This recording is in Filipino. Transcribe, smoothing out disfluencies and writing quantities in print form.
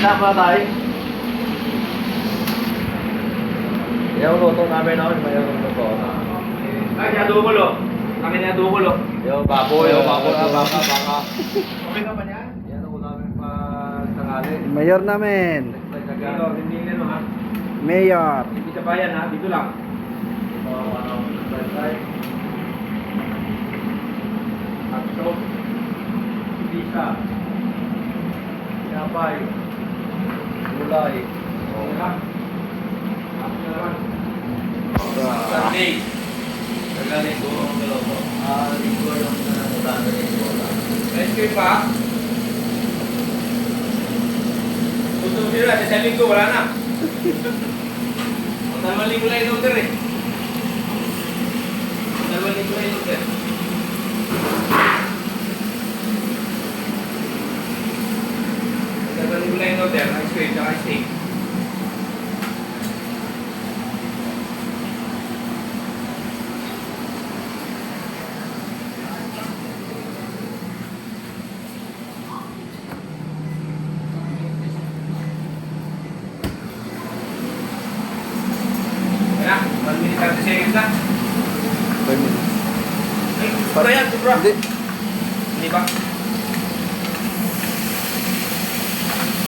Kita pala tayo. Yung luto namin noon, may luto na. Ay, niya dukulo. Kami niya dukulo. Yung baboy, baka. Okay ka ba niya? Yan ang namin pa tangali. Mayor namin. Dito, hindi nilo ha. Mayor. Hindi sa bayan ha, dito lang. Atso, pisa, sinapay, gulay. Okay ha? Ako na naman. Sunday. Tagaling ko ang dalawa. Linggo yung nanangutan na yung bola. Ice cream pa? Gusto mo sila, sa linggo wala na. Ang dalawang linggo lang yung order eh. Ang dalawang linggo lang yung order. Ang dalawang linggo lang yung order, ice cream, saka steak. Kaya, 1 minute 30 seconds lang. Ay, sobra yan, sobra. Hindi. Hindi ba?